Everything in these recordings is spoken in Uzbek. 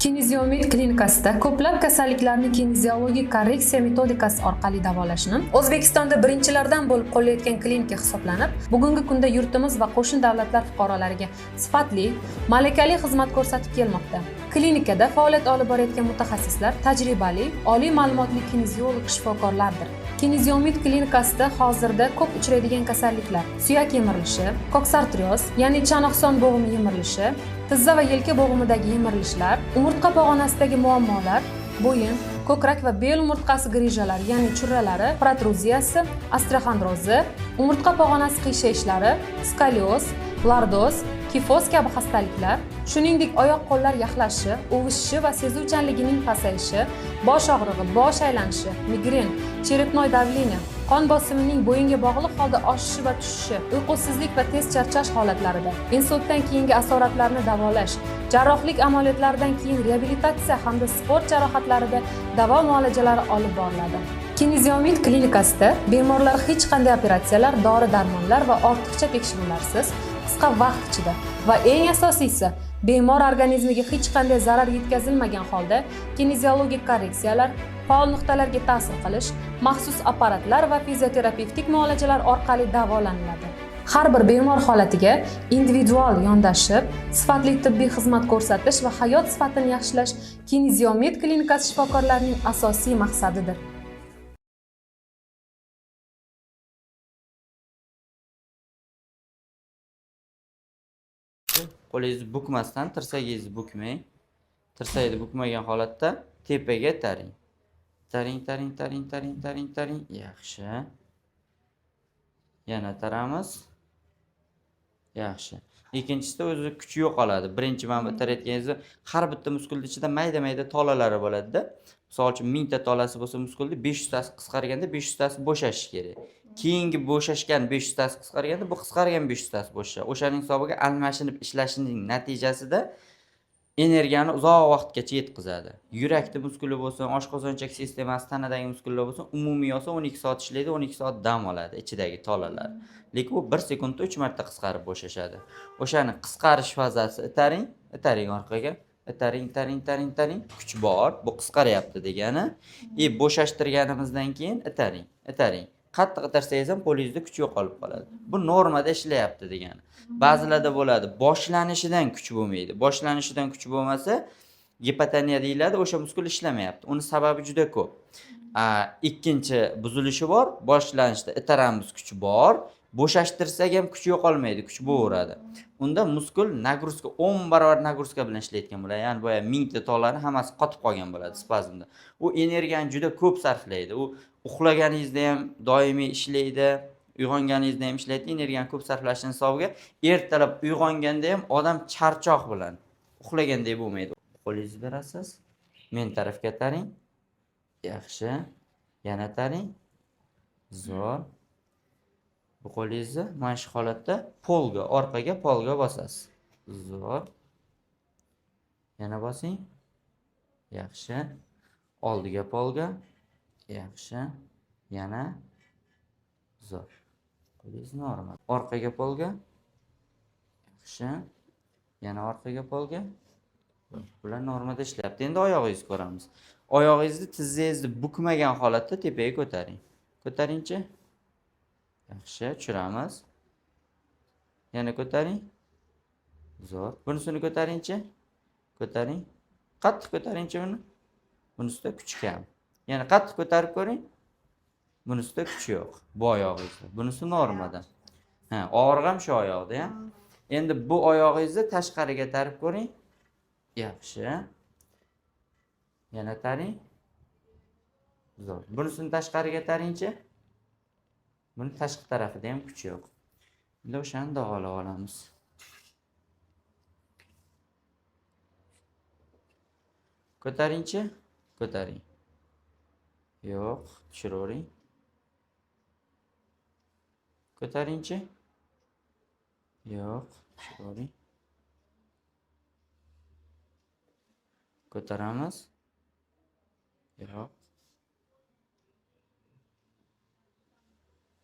Kineziomid klinikasida ko'plab kasalliklarni kineziologik korreksiya metodikasi orqali davolashni O'zbekistonda birinchilardan bo'lib qo'llayotgan klinika hisoblanib, bugungi kunda yurtimiz va qo'shni davlatlar fuqarolariga sifatli, malakali xizmat ko'rsatib kelmoqda. Klinikada faoliyat olib borayotgan mutaxassislar tajribali, oliy ma'lumotli kineziolog shifokorlardir. Kineziomid klinikasida hozirda ko'p uchraydigan kasalliklar: suyak yemirilishi, koksartrioz, ya'ni chanoqson bo'g'imi yemirilishi, tizza va yelka bo'g'imidagi yemirilishlar, umurtqa pog'onasidagi muammolar, bo'yin, ko'krak va bel umurtqasi grijalari, ya'ni churralari, protruziyasi, osteoxondrozi, umurtqa pog'onasi qiyshayishlari, skolioz, lordoz, kifoz kabi xastaliklar, shuningdek oyoq-qo'llar yaxlashi, o'vishishi va sezuvchanligining pasayishi, bosh og'rig'i, bosh aylanishi, migren, cherepnoy davleniya, qon bosimining bo'yinga bog'liq holda oshishi va tushishi, uyqusizlik va tez charchash holatlarida, insultdan keyingi asoratlarni davolash, jarrohlik amaliyotlaridan keyin reabilitatsiya hamda sport jarohatlarida davo muolajalari olib boriladi. Kineziomid klinikasida bemorlar hech qanday operatsiyalar, dori-darmonlar va ortiqcha tekshiruvlarsiz qisqa vaqt ichida va eng asosiysi, bemor organizmiga hech qanday zarar yetkazilmagan holda kineziologik korreksiyalar, faol nuqtalarga ta'sir qilish, maxsus apparatlar va fizioterapevtik muolajalar orqali davolaniladi. Har bir bemor holatiga individual yondashib, sifatli tibbiy xizmat ko'rsatish va hayot sifatini yaxshilash Kineziomid klinikasi shifokorlarining asosiy maqsadidir. Qo'lingizni bukmasdan tirsagingizni bukmang. Tirsakni bukmagan holatda tepaga taring. Taring. Yaxshi. Yana taramiz. Yaxshi. Ikkinchisida o'zi kuchi yo'qoladi. Birinchi mana bu tarayotganingizda har bitta muskulning ichida mayda-mayda tolalari bo'ladi-da. Misol uchun 1000 ta tolasi bo'lsa muskulda 500 tasi qisqarganda 500 tasi bo'shashi kerak. Keyingi bo'shashgan 500 tasi qisqarganda bu qisqargan 500 tasi bo'shashadi. O'shaning hisobiga almashinib ishlashining natijasida energiyani uzoq vaqtgacha yetkazadi. Yurakning muskuli bo'lsin, oshqozonchak sistemasi, tanadagi muskullar bo'lsin, umumiy olsa 12 soat ishlaydi, 12 soat dam oladi ichidagi tolalar. Lekin u 1 sekundda 3 marta qisqarib bo'shashadi. O'shani qisqarish fazasi itaring orqaga. Taring. Kuch bor. Bu qisqaryapti degani. Bo'shashtirganimizdan keyin itaring. Qattiq itarsangiz ham qo'lingizda kuch yo'qolib qoladi. Bu normada ishlayapti degani. Ba'zilarda bo'ladi, boshlanishidan kuch bo'lmaydi. Boshlanishidan kuch bo'lmasa, gipotoniya deyiladi, o'sha muskul ishlamayapti. Uni sababi juda ko'p. Ikkinchi buzilishi bor, boshlanishda itaramiz kuch bor, bo'shashtirsak ham kuch yo'qolmaydi, kuch bo'laveradi. Unda muskul nagruzka 10 barobar nagruzka bilan ishlayotgan bo'ladi. Ya'ni boya 1000 ta tolani hammasi qotib qolgan bo'ladi spazmda. U energiyani juda ko'p sarflaydi. U uxlaganingizda ham doimiy ishlaydi, uyg'onganingizda ham ishlaydi. Energiyani ko'p sarflashning hisobiga ertalab uyg'onganda ham odam charchoq bilan uxlagandek bo'lmaydi. Qo'lingizni berasiz. Men tarafga taring. Yaxshi. Yana taring. Zo'r. Bu qo'lingizni mana shu holatda orqaga polga bosasiz. Zo'r. Yana bosing. Yaxshi. Oldiga polga. Yaxshi. Yana. Zo'r. Qo'lingiz normal. Orqaga polga. Yaxshi. Yana orqaga polga. Bular normada ishlayapti. Endi oyog'ingizni ko'ramiz. Oyog'ingizni tizzingizni bukmagan holatda tepaga ko'taring. Ko'taringchi. Yaxshi, tushiramiz. Yana ko'taring. Zo'r. Bunisini ko'taringchi. Ko'taring. Qattiq ko'taringchi buni. Bunisida kuch kam. Yana qattiq ko'tarib ko'ring. Bunisida kuch yo'q. Bu oyog'ingizda. Bunisi normada. Og'riq ham shu oyoqda, ha. Endi bu oyog'ingizni tashqariga tarib ko'ring. Yaxshi. Yana taring. Zo'r. Bunisini tashqariga taringchi. Buni tashqi tarafida ham kuch yo'q. Endi o'shani davolab olamiz. Ko'taringchi. Ko'taring. Yo'q, tushiravering. Ko'taringchi. Yo'q, tushiravering. Ko'taramiz. Yo'q.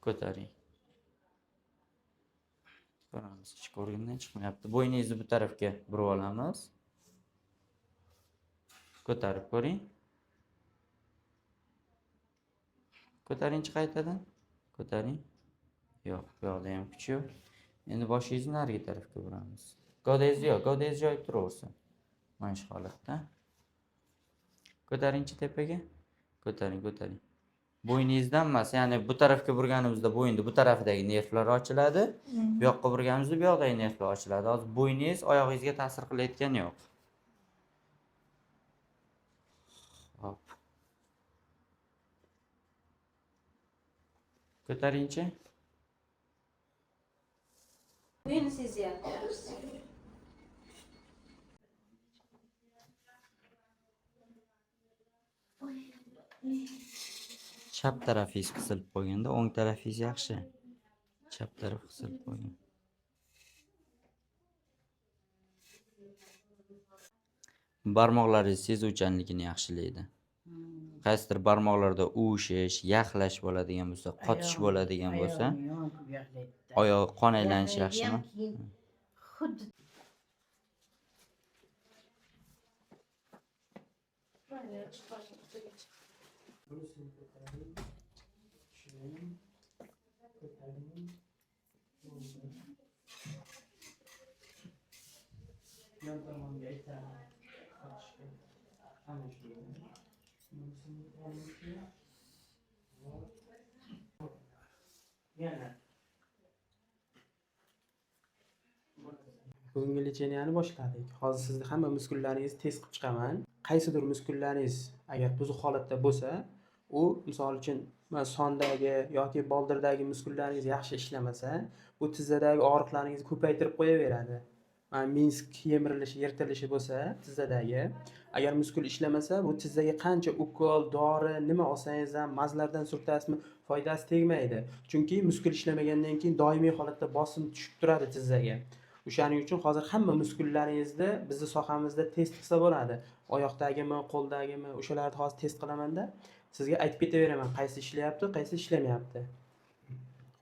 Ko'taring. Ko'ramiz, hech ko'rgindan chiqmayapti. Bo'yningizni bu tarafga burib olamiz. Ko'tarib ko'ring. Ko'taringchi qaytadan. Ko'taring. Yo'q, bu yoqda ham kuch yo'q. Endi boshingizni narigi tarafga buramiz. Gavdangizni yo'q, gavdangiz joyida turaversin. Mana shu holatda. Ko'taringchi tepaga. Ko'taring, ko'taring. Bo'yningizdan emas, ya'ni bu tarafga burganimizda bo'yinni bu tarafidagi nervlar ochiladi. Bu yoqqa burganimizda bu yoqdagi nervlar ochiladi. Hozir bo'yningiz oyog'ingizga ta'sir qilayotgani yo'q. Hop. Ko'taringchi. Beni sezyapti. Chap tarafingiz qisilib qolganda, o'ng tarafingiz yaxshi. Chap taraf qisilib qolgan. Barmoqlaringiz sezuvchanligini yaxshilaydi. Qaysidir barmoqlarda uvishish, yaxlash bo'ladigan bo'lsa, qotish bo'ladigan bo'lsa, oyoq qon aylanishi yaxshimi? Xuddi Bugungi lecheniani boshladik. Hozir sizni hamma muskullaringizni test qilib chiqaman. Qaysidir muskullaringiz agar buzuq holatda bo'lsa, u misol uchun sondagi yoki boldirdagi muskullaringiz yaxshi ishlamasa, bu tizzadagi og'riqlaringizni ko'paytirib qo'yaveradi. Minsk yemirilishi, yirtilishi bo'lsa, tizzadagi agar muskul ishlamasa, bu tizzaga qancha ukol, dori, nima olsangiz ham, mazlardan surtasizmi, foydasi tegmaydi. Chunki muskul ishlamagandan keyin doimiy holatda bosim tushib turadi tizzaga. O'shaning uchun hozir hamma muskullaringizni bizni sohamizda test qilsa bo'ladi. Oyoqdagimi, qo'ldagimi, o'shalarni hozir test qilamanda sizga aytib ketaveraman, qaysi ishlayapti, qaysi ishlamayapti.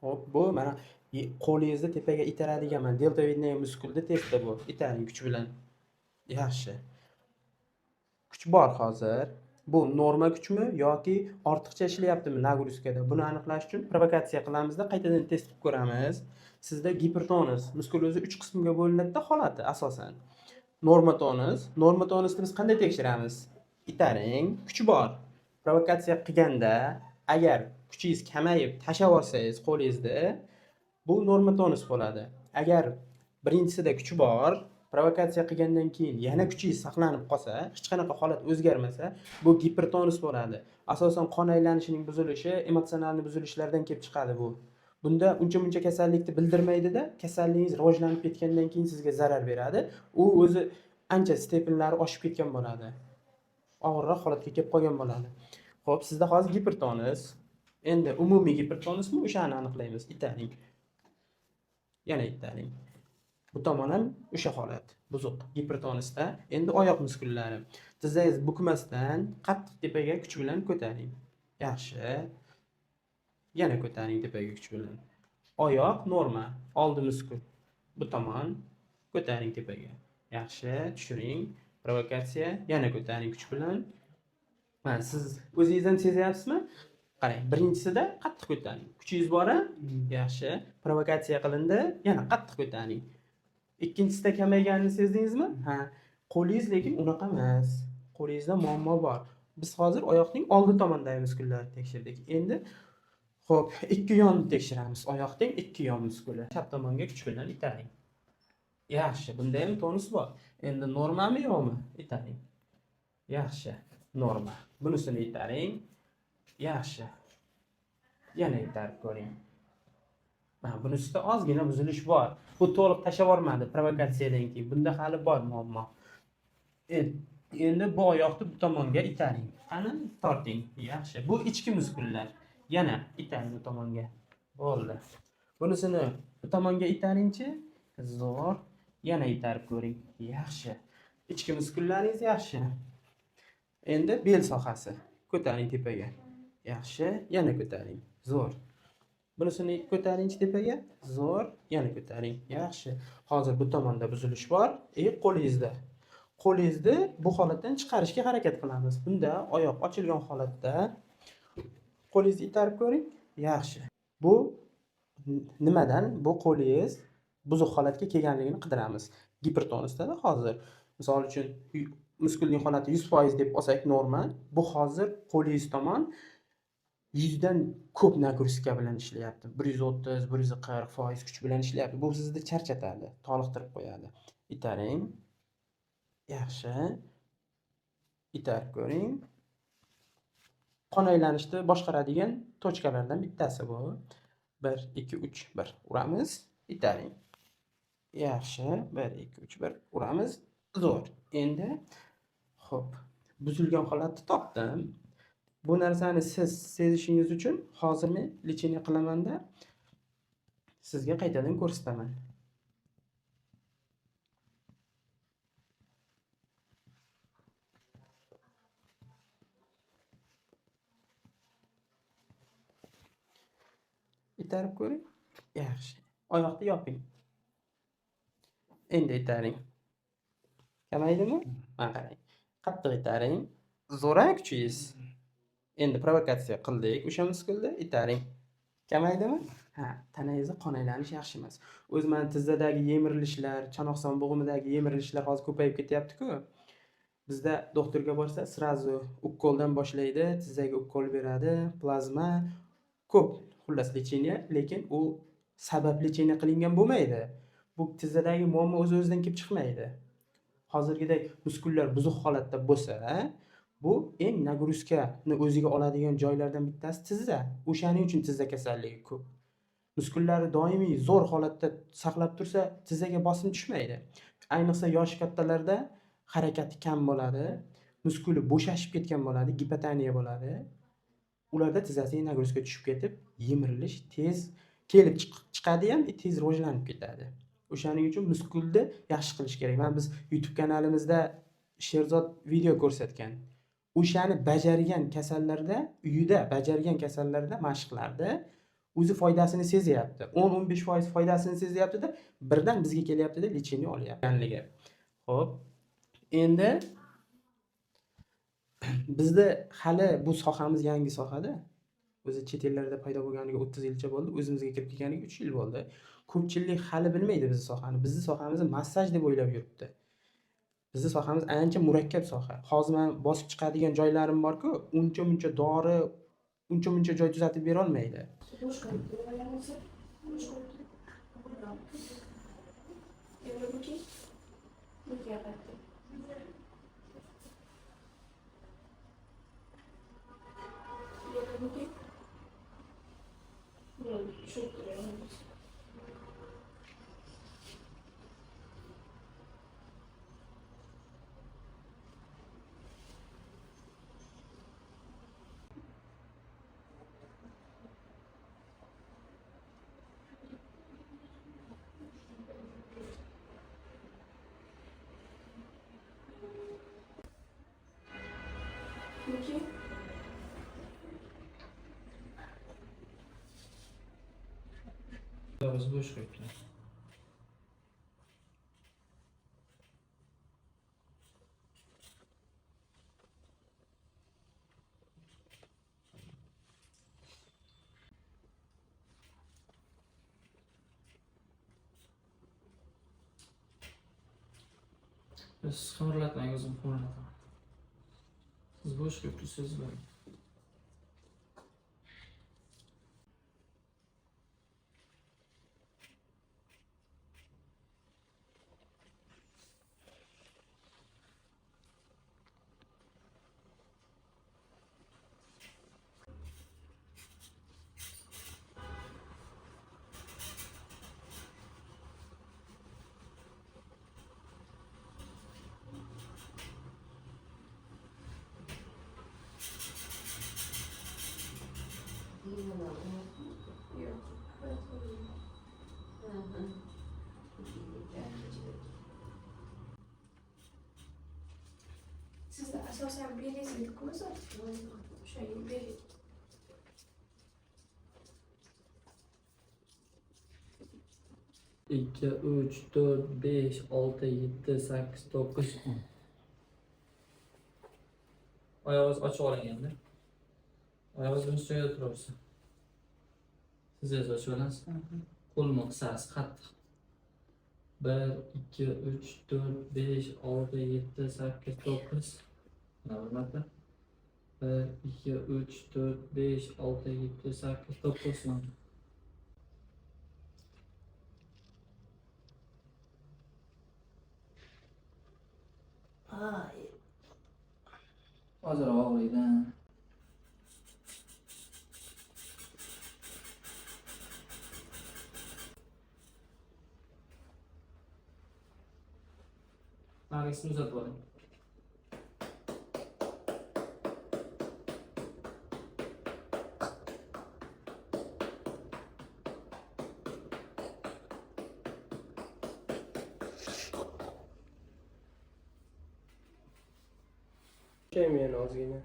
Xo'p, bu mana qo'lingizni tepaga itaradigan mana deltovidniy muskulni testi bu. Itaring kuch bilan. Yaxshi. Kuch bor hozir. Bu norma kuchmi yoki ortiqcha ishlayaptimi nagruskada? Buni aniqlash uchun provokatsiya qilamizda, qaytadan test qilib ko'ramiz. Sizda gipertonus, muskul o'zi 3 qismga bo'linadi holati asosan. Norma tonusni biz qanday tekshiramiz? Itaring, kuch bor. Provokatsiya qilganda agar kuchingiz kamayib tashlab olsangiz qo'lingizni, bu norma tonus bo'ladi. Agar birinchisida kuch bor, provokatsiya qilgandan keyin yana kuchingiz saqlanib qolsa, hech qanaqa holat o'zgarmasa, bu gipertonus bo'ladi. Asosan qon aylanishining buzilishi, emotsional buzilishlardan kelib chiqadi bu. Bunda uncha-muncha kasallikni bildirmaydi-da, kasalligingiz rivojlanib ketgandan keyin sizga zarar beradi. U o'zi ancha stepenlari oshib ketgan bo'ladi. Og'irroq holatga kelib qolgan bo'ladi. Xo'p, sizda hozir gipertonus. Endi umumiy gipertonusmi, o'shani aniqlaymiz. Itaring. Yana itaring. Bu tomon ham o'sha holat, buzuq, gipertonusda. Endi oyoq muskullari. Tizzangiz bukmasdan qattiq tepaga kuch bilan ko'taring. Yaxshi. Yana ko'taring tepaga kuch bilan. Oyoq norma, oldi muskul. Bu tomon ko'taring tepaga. Yaxshi, tushiring. Provokatsiya, yana ko'taring kuch bilan. Mana siz o'zingiz ham sezyapsizmi? Qarang, birinchisida qattiq ko'taring. Kuchingiz bor-a? Yaxshi. Provokatsiya qilindi, yana qattiq ko'taring. Ikkinchisida kamayganini sezdingizmi? Ha. Qo'lingiz lekin unaqa emas. Qo'lingizda muammo bor. Biz hozir oyoqning oldi tomondagi muskullarini tekshirdik. Endi xo'p, ikki yonni tekshiramiz. Oyoqning ikki yon muskuli. Chap tomonga kuch bilan itaring. Yaxshi, bunda ham tonus bor. Endi normami yo'qmi? Itaring. Yaxshi, norma. Bunisini itaring. Yaxshi. Yana itarib ko'ring. Mana bunisida ozgina buzilish bor. Bu to'liq tashlab yubormadi provokatsiyadan keyin. Bunda hali bor muammo. Endi bu oyoqni bu tomonga itaring. Qani, torting. Yaxshi. Bu ichki muskullar. Yana itaring bu tomonga. Bo'ldi. Bunisini bu tomonga itaringchi. Zo'r. Yana itarib ko'ring. Yaxshi. Ichki muskullaringiz yaxshi. Endi bel sohasi. Ko'taring tepaga. Yaxshi. Yana ko'taring. Zo'r. Bunisini ko'taringchi tepaga. Zo'r. Yana ko'taring. Yaxshi. Hozir bu tomonda buzilish bor. Qo'lingizda. qo'lingizni bu holatdan chiqarishga harakat qilamiz. Bunda oyoq ochilgan holatda qo'lingizni itarib ko'ring. Yaxshi. Bu nimadan? Bu qo'lingiz buzuq holatga kelganligini qidiramiz. Gipertonusda hozir. Misol uchun muskulning holati 100% deb olsak norma. Bu hozir qo'lingiz tomon 100 dan ko'p nagruska bilan ishlayapti. 130, 140% kuch bilan ishlayapti. Bu sizni charchatadi, toliqtirib qo'yadi. Itaring. Yaxshi. Itarib ko'ring. Qon aylanishni boshqaradigan tochkalardan bittasi bu. 1 2 3 1 uramiz. Itaring. Yaxshi. 1 2 3 1 uramiz. Zo'r. Endi xo'p, buzilgan holatni topdim. Bu narsani siz sezishingiz uchun hozir men lecheniya qilamanda sizga qaytadan ko'rsataman. Itarib ko'ring. Yaxshi. Oyoqni yoping. Endi itaring. Kamaydimi? Mana qarang. Qattiq itaring. Zo'rang kuchingiz. Endi provokatsiya qildik o'sha muskulda, itaring. Kamaydimi? Ha, tanangizda qon aylanishi yaxshi emas. O'zi mana tizzadagi yemirilishlar, chanoqson bo'g'imidagi yemirilishlar hozir ko'payib ketyapti-ku. Bizda doktorga borsa, srazu ukkoldan boshlaydi, tizzaga ukkol beradi, plazma, ko'p xullas lecheniya, lekin u sabab lecheniya qilingan bo'lmaydi. Bu tizzadagi muammo o'z-o'zidan kelib chiqmaydi. Hozirgidek muskullar buzuq holatda bo'lsa, bu eng nagruskani o'ziga oladigan joylardan bittasi tizza. O'shaning uchun tizza kasalligi ko'p. Muskullari doimiy zo'r holatda saqlab tursa, tizzaga bosim tushmaydi. Ayniqsa yoshi kattalarda harakati kam bo'ladi, muskuli bo'shashib ketgan bo'ladi, gipotoniya bo'ladi. Ularda tizzasiga nagruska tushib ketib, yemirilish tez kelib chiqadi ham, tez rivojlanib ketadi. O'shaning uchun muskulni yaxshi qilish kerak. Mana biz YouTube kanalimizda Sherzod video ko'rsatgan. O'shani bajargan kasallarda, uyida bajargan kasallarda mashqlarda o'zi foydasini sezyapti. 10-15% foydasini sezyapti-da, birdan bizga kelyapti-da, lecheniya olyapti. Xo'p. Endi bizda hali bu sohamiz yangi sohada. O'zi chet ellarda paydo bo'lganiga 30 yilcha bo'ldi, o'zimizga kirib kelganiga 3 yil bo'ldi. Ko'pchilik hali bilmaydi bizning sohani. Bizning sohamizni massaj deb o'ylab yuribdi. Bizning sohamiz ancha murakkab soha. Hozir men bosib chiqadigan joylarim bor-ku, uncha-muncha dori, uncha-muncha joy tuzatib bera olmaydi. Biz bo'sh qo'yibmiz. Siz qimirlatmang, o'zim qimirlataman. Siz bo'sh qo'yib tursiz bor. Sizda asosan belizlik ko'rsatib, o'sha beli. ikki, 3, 4, 5, 6, 7, 8, 9, 10. Oyog'ingiz ochiq olinganda. Oyog'ingiz buncha joyda turaversin. Siz esa ochib olasiz. Qo'lni qisasiz qattiq. 1, 2, 3, 4, 5, 6, 7, 8, 9. Mana bir marta. 1, 2, 3, 4, 5, 6, 7, 8, 9 marta. Hozir og'riydi. Narisini uzatib oling. Chayman ozgina.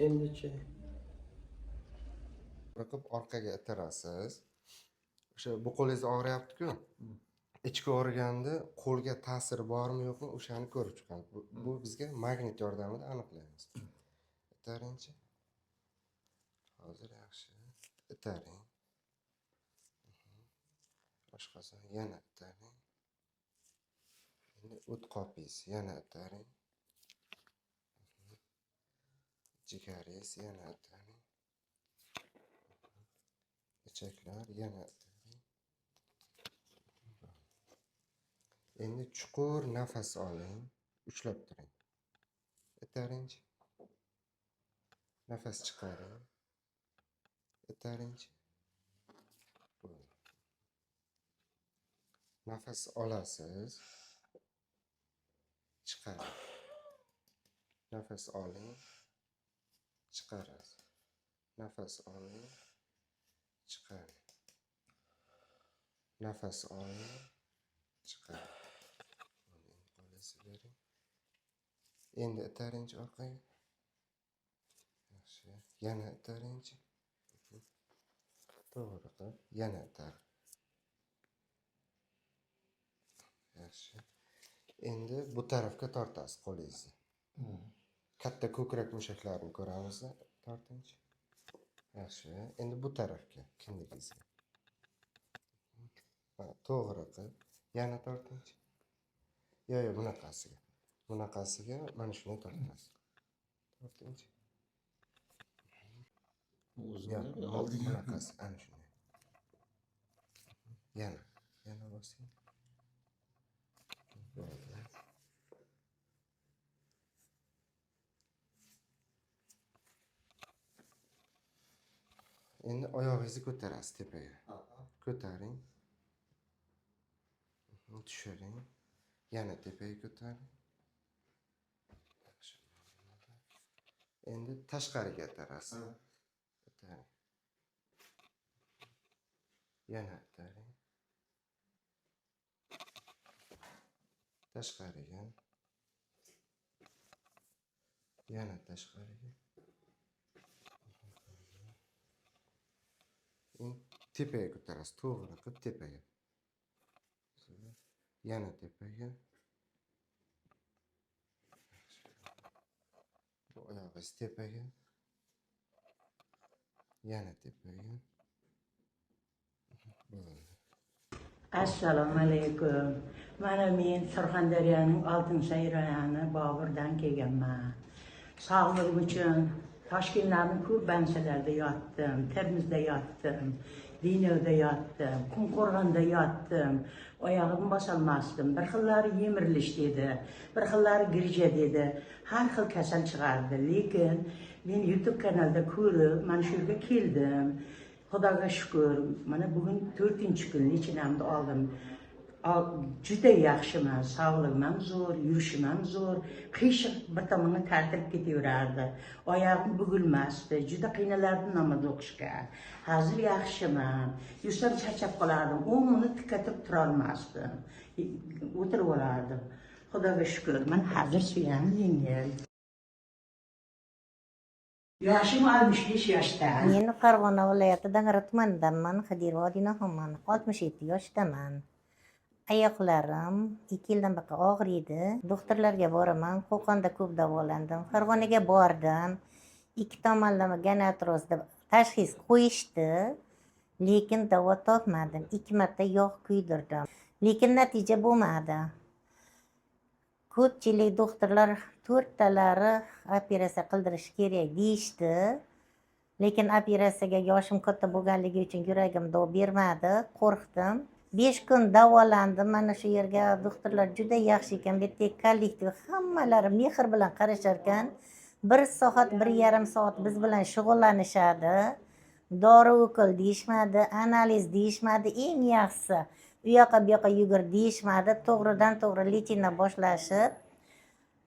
Endi-chi. Qilib orqaga itarasiz. O'sha bu qo'lingiz og'riyapti-ku. Ichki organda qo'lga ta'siri bormi yo'qmi o'shani ko'rib chiqamiz. Bu bizga magnit yordamida aniqlaymiz. Itaringchi. Hozir yaxshi. Itaring. Boshqasi yana itaring. Endi o't qopingiz yana itaring. Jigaringiz yana itaring. Ichaklar yana itaring. Endi chuqur nafas oling, ushlab turing. Itaringchi. Nafas chiqaring. Itaringchi. Nafas olasiz. Chiqaring. Nafas oling. Chiqarasiz. Nafas oling. Chiqaring. Nafas oling. Chiqaring. Qo'lingizni bering. Endi itaringchi orqaga. Yaxshi. Yana itaringchi. To'g'ri qilib, yana itaring. Yaxshi. Endi bu tarafga tortasiz qo'lingizni. Katta ko'krak mushaklarini ko'ramiz. Tortingchi. Yaxshi. Endi bu tarafga, kindigizga. To'g'ri qilib, yana tortingchi. Yo'q, bunaqasiga. Bunaqasiga mana shuni tortasiz. Tortingchi. Bunaqasi ana shunday. Yana bosing. Endi oyog'ingizni ko'tarasiz tepaga. Ko'taring. Tushiring. Yana tepaga ko'taring. Endi tashqariga itarasiz. Itaring. Yana itaring. Tashqariga. Yana tashqariga. Tepaga ko'tarasiz. To'g'ri qilib tepaga. Yana tepaga. Bu oyog'ingiz tepaga. Yana tepaga. Assalomu alaykum. Mana men Surxondaryoning Oltinsaroy rayoni Boburdan kelganman. Sog'lig'im uchun Toshkentlarning ko'p banchalarida yotdim, Termizda yotdim, Denovda yotdim, Qumqo'rg'onda yotdim. Oyog'imni bosolmasdim. Bir xillari yemirilish dedi, bir xillari girja dedi. Har xil kasal chiqardi. Lekin men YouTube kanalda ko'rib, mana shu yerga keldim. Xudoga shukr, mana bugun 4-kun lichinamni oldim. Juda yaxshiman, sog'lig'im ham zo'r, yurishim ham zo'r. Qiyshiq bir tomonga tartilib ketaverardi. Oyog'im bugilmasdi, juda qiynalardim namoz o'qishga. Hozir yaxshiman. Yursam charchab qolardim, 10 minut tikatib tura olmasdim. O'tirib olardim. Xudoga shukr, men hozir suyam yengil. Yoshim 65 yoshda. Men Farg'ona viloyatidan Ritmandanman, Xidir vodiyni hamman. 67 yoshdaman. Oyoqlarim 2 yildan beri og'riydi. Doktorlarga boraman. Qo'qonda ko'p davolandim. Farg'onaga bordim. 2 tomonlama gonotroz deb tashxis qo'yishdi. Lekin davo topmadim. 2 marta yog' kuydirdim. Lekin natija bo'lmadi. Ko'pchilik doktorlar 4 talari operatsiya qildirish kerak deyishdi. Lekin operatsiyaga yoshim katta bo'lganligi uchun yuragim dov bermadi, qo'rqdim. 5 kun davolandim. Mana shu yerga doktorlar juda yaxshi ekan, bu yerda kollektiv hammalari mehr bilan qarashar ekan. 1 soat, 1,5 soat biz bilan shug'ullanishadi. Dori o'qil deyishmadi, analiz deyishmadi, eng yaxshisi u yoqqa bu yoqqa yugur deyishmadi. To'g'ridan to'g'ri lechina boshlashib,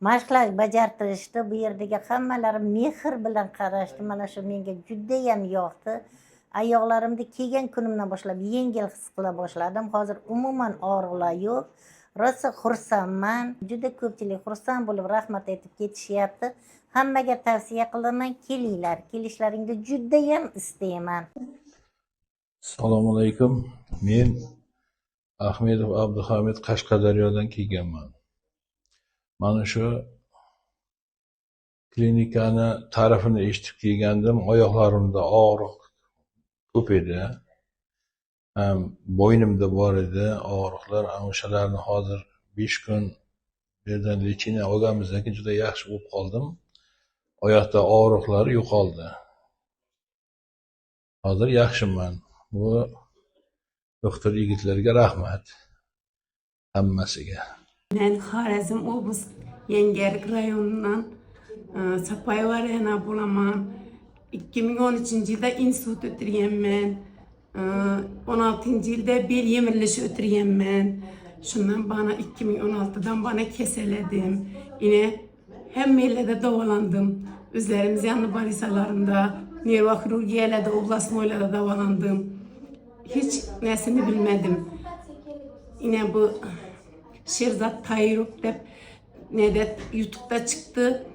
mashqlar bajartirishdi. Bu yerdagi hammalari mehr bilan qarashdi. Mana shu menga juda ham yoqdi. Oyoqlarimda kelgan kunimdan boshlab yengil his qila boshladim. Hozir umuman og'riqlar yo'q. Rosa xursandman. Juda ko'pchilik xursand bo'lib rahmat aytib ketishyapti. Hammaga tavsiya qilaman, kelinglar. Kelishlaringni juda ham istayman. Assalomu alaykum. Men Ahmedov Abduhamid Qashqadaryodan kelganman. Mana shu klinikani ta'rifini eshitib kelgandim. Oyoqlarimda og'riq ko'p edi. Bo'ynimda bor edi og'riqlar. O'shalarni hozir 5 kun bu yerdan lechina olganimizdan keyin juda yaxshi bo'lib qoldim. Oyoqda og'riqlar yo'qoldi. Hozir yaxshiman. Bu doktor yigitlarga rahmat. Hammasiga. Ben Xorazm Obuz Yengerik rayonundan Sapayeva rayona bulaman. 2013 yılda institut ötürgenmen. 16 yılda bel yemirilishi ötürgenmen. Şundan bana 2016'dan bana keseledim. Yine hem mellede davalandım. Üzerimiz yanlı barisalarında, nöroxirurgiyalada, oblasmoylada davalandım. Hiç nesini bilmedim. Yine bu Şerzat Tayyip deb YouTube'da çıktı.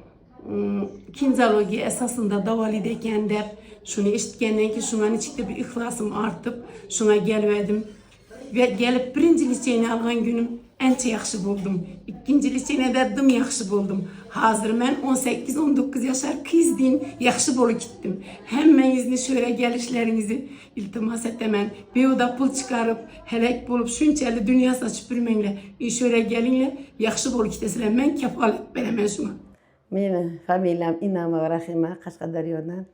Kinzalogiya esasında davalıydı eken deb şunu eshitgandan keyin şundan içikde bir ihlasım artıp şuna gelmedim. Ve gelip birinci licheyni algan günüm ancha yaxshi bo'ldim. Ikkinchi licheynada dim yaxshi bo'ldim. Hozir men 18-19 yoshlar qizdin yaxshi bo'lib ketdim. Hammangizni şöyle gelişlerinizi iltimos etaman. Behuda pul chiqarib, halak bo'lib shunchalik dunyo sochib yurmanglar. Şöyle gelinglar, yaxshi bo'lib ketasizlar. Men kafolat beraman shuna. Meni familiyam Inamova Rahima, Qashqadaryodan,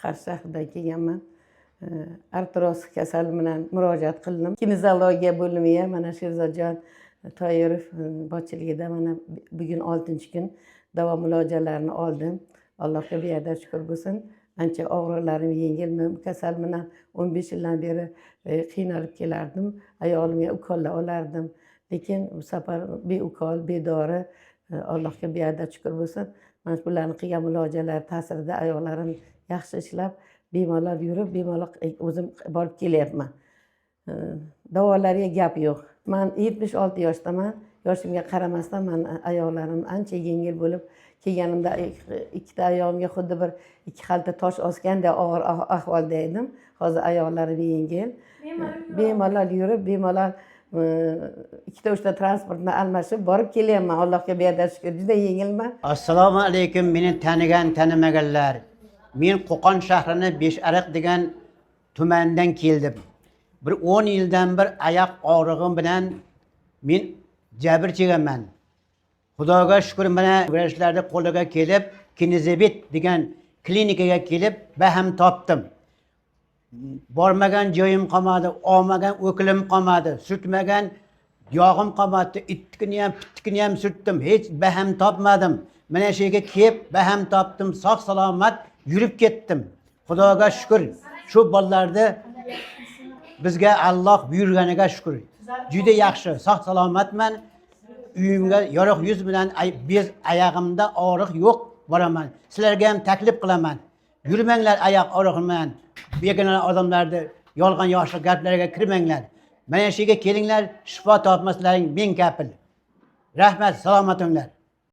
Qarshi shahridan kelganman. Artroz kasali bilan murojaat qildim. Kinezologiya bo'limiga mana Sherzodjon Toyirov boshchiligida mana bugun 6-kun davo muolajalarini oldim. Allohga beadad shukr bo'lsin. Ancha og'riqlarim yengil. Men kasal bilan 15 yildan beri qiynalib kelardim. Ayolimga ukollar olardim. Lekin bu safar beukol, bedori Allohga beadad shukr bo'lsin. Mana bularni qilgan muolajalar ta'sirida ayoqlarim yaxshi ishlab, bemalol yurib, bemalol o'zim borib kelyapman. Davolarga gap yo'q. Men 76 yoshdaman. Yoshimga qaramasdan men ayoqlarim ancha yengil bo'lib, kelganimda ikkita oyog'imga xuddi bir 2 xalta tosh osganda og'ir ahvolda edim. Hozir ayoqlarim yengil. Bemalol yurib, bemalol 2-3 transportni almashib borib kelyapman. Allohga beadad shukr. Juda yengilman. Assalomu alaykum. Meni tanigan, tanimaganlar. Men Qo'qon shahrini Beshariq degan tumandan keldim. Bir 10 yildan bir oyoq og'rig'im bilan men jabr chekkanman. Xudoga shukr, mana vrachlarning qo'liga kelib, Kinezibit degan klinikaga kelib, baham topdim. Bormagan joyim qolmadi, olmagan o'kilim qolmadi, sutmagan yog'im qolmadi, ittikini ham, pittikini ham sutdim, hech baham topmadim. Mana shu yerga kelib, baham topdim, sog' salomat yurib ketdim. Xudoga shukr. Shu bolalarni bizga Alloh buyurganiga shukr. Juda yaxshi, sog' salomatman. Uyimga yorug' yuz bilan bez oyog'imda og'riq yo'q boraman. Sizlarga ham taklif qilaman. Yurmanglar oyoq og'rig'i bilan. Begona odamlarni yolg'on yoshli gaplarga kirmanglar. Mana shu yerga kelinglar, shifo topmaslaring men kafil. Rahmat, salomat bo'linglar.